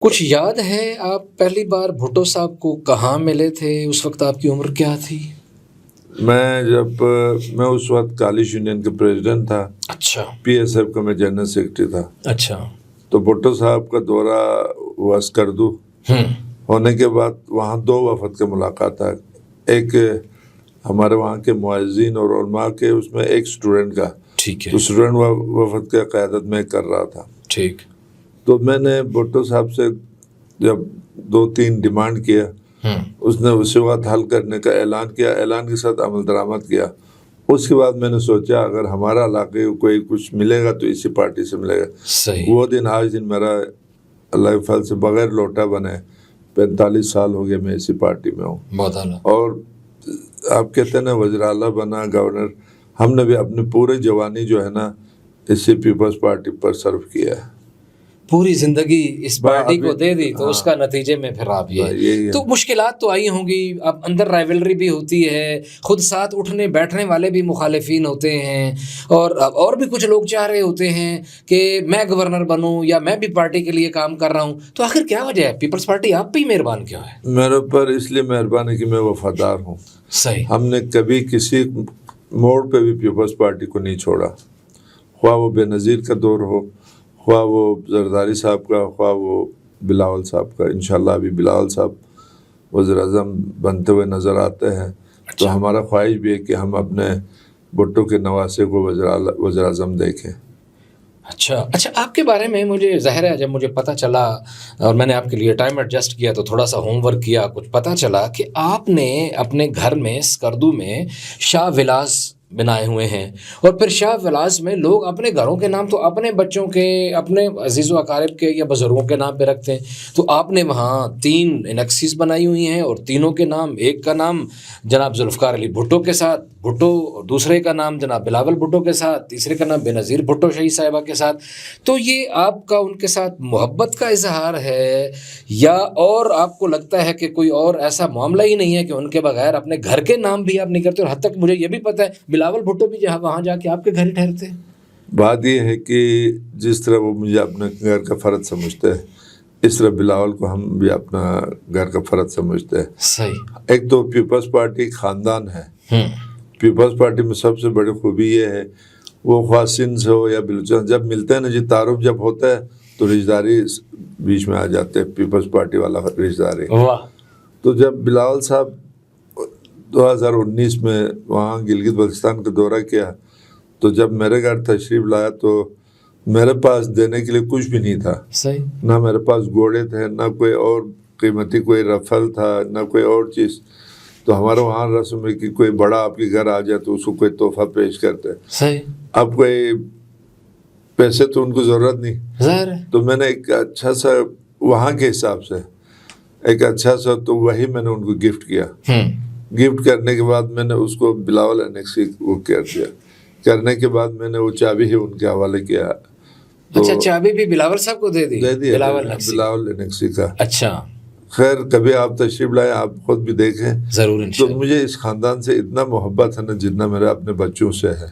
کچھ یاد ہے آپ پہلی بار بھٹو صاحب کو کہاں ملے تھے؟ اس وقت آپ کی عمر کیا تھی؟ میں اس وقت کالج یونین کا پریزیڈنٹ تھا. اچھا پی ایس ایف کا میں جنرل سیکرٹری تھا. اچھا. تو بھٹو صاحب کا دورہ ہوا اسکردو. ہونے کے بعد وہاں دو وفد کا ملاقات تھا. ایک ہمارے وہاں کے معززین اور علماء کے، اس میں ایک اسٹوڈنٹ کا. ٹھیک ہے. تو اسٹوڈنٹ وفد کا قیادت میں کر رہا تھا. ٹھیک. تو میں نے بھٹو صاحب سے جب 2-3 ڈیمانڈ کیا، اس نے اسی وقت حل کرنے کا اعلان کیا، اعلان کے ساتھ عمل درآمد کیا. اس کے بعد میں نے سوچا اگر ہمارا علاقے کو کوئی کچھ ملے گا تو اسی پارٹی سے ملے گا. صحیح. وہ دن آج دن میرا اللہ کے فضل سے بغیر لوٹا بنے 45 سال ہو گئے میں اسی پارٹی میں ہوں. بہت اعلیٰ. اور آپ کہتے ہیں نا وزیر اعلیٰ بنا، گورنر، ہم نے بھی اپنی پورے جوانی جو ہے نا اسی پیپلز پارٹی پر صرف کیا ہے. پوری زندگی اس پارٹی کو دے دی تو اس کا نتیجے میں پھر آپ یہ تو مشکلات تو آئی ہوں گی. اب اندر رائیولری بھی ہوتی ہے، خود ساتھ اٹھنے بیٹھنے والے بھی مخالفین ہوتے ہیں، اور بھی کچھ لوگ چاہ رہے ہوتے ہیں کہ میں گورنر بنوں یا میں بھی پارٹی کے لیے کام کر رہا ہوں. تو آخر کیا وجہ ہے پیپلز پارٹی آپ پہ ہی مہربان کیوں ہے؟ میرے اوپر اس لیے مہربان ہے کہ میں وفادار ہوں. صحیح. ہم نے کبھی کسی موڑ پہ بھی پیپلز پارٹی کو نہیں چھوڑا، خواہ وہ بے نظیر کا دور ہو، خواہ وہ زرداری صاحب کا، خواہ وہ بلاول صاحب کا. انشاءاللہ ابھی بلاول صاحب وزیر اعظم بنتے ہوئے نظر آتے ہیں. تو ہمارا خواہش بھی ہے کہ ہم اپنے بھٹو کے نواسے کو وزیر اعظم دیکھیں. اچھا. آپ کے بارے میں مجھے ظاہر ہے جب مجھے پتہ چلا اور میں نے آپ کے لیے ٹائم ایڈجسٹ کیا تو تھوڑا سا ہوم ورک کیا، کچھ پتہ چلا کہ آپ نے اپنے گھر میں اسکردو میں شاہ ولاس بنائے ہوئے ہیں، اور پھر شاہ ولاس میں لوگ اپنے گھروں کے نام تو اپنے بچوں کے، اپنے عزیز و اقارب کے یا بزرگوں کے نام پہ رکھتے ہیں. تو آپ نے وہاں 3 انیکسیز بنائی ہوئی ہیں اور تینوں کے نام، ایک کا نام جناب ذوالفقار علی بھٹو کے ساتھ بھٹو، دوسرے کا نام جناب بلاول بھٹو کے ساتھ، تیسرے کا نام بے نظیر بھٹو شہید صاحبہ کے ساتھ. تو یہ آپ کا ان کے ساتھ محبت کا اظہار ہے یا اور آپ کو لگتا ہے کہ کوئی اور ایسا معاملہ ہی نہیں ہے کہ ان کے بغیر اپنے گھر کے نام بھی آپ نہیں کرتے؟ اور حد تک مجھے یہ بھی پتہ ہے بلاول بھٹو بھی جہاں وہاں جا کے آپ کے گھر ہی ٹھہرتے ہیں. بات یہ ہے کہ جس طرح وہ مجھے اپنے گھر کا فرد سمجھتے ہیں، اس طرح بلاول کو ہم بھی اپنا گھر کا فرد سمجھتے ہیں. صحیح. ایک تو پیپلز پارٹی ایک خاندان ہے. پیپلز پارٹی میں سب سے بڑی خوبی یہ ہے، وہ خواہ سندھ سے ہو یا بلوچستان، جب ملتے ہیں نا جی، تعارف جب ہوتا ہے تو رشتہ داری بیچ میں آ جاتے ہیں، پیپلز پارٹی والا رشتہ داری. تو جب بلاول صاحب 2019 میں وہاں گلگت بلتستان کا دورہ کیا تو جب میرے گھر تشریف لایا تو میرے پاس دینے کے لیے کچھ بھی نہیں تھا. صحیح. نہ میرے پاس گھوڑے تھے، نہ کوئی اور قیمتی کوئی رفل تھا، نہ کوئی اور چیز. تو ہمارے وہاں رسم ہے کہ کوئی بڑا آپ کے گھر آ جائے تو اس کو کوئی تحفہ پیش کرتے. صحیح. اب کوئی پیسے تو ان کو ضرورت نہیں، ظاہر ہے. تو میں نے ایک اچھا سا وہاں کے حساب سے ایک اچھا سا تو وہی میں نے ان کو گفٹ کیا. گفٹ کرنے کے بعد میں نے اس کو بلاول انیکسی وہ کر دیا. کرنے کے بعد میں نے وہ چابی ہی ان کے حوالے کیا. اچھا، چابی بھی بلاول صاحب کو دے دی؟ بلاول انیکسی کا. اچھا. خیر کبھی آپ تشریف لائیں، آپ خود بھی دیکھیں ضرور. تو مجھے اس خاندان سے اتنا محبت ہے نا جتنا میرے اپنے بچوں سے ہے.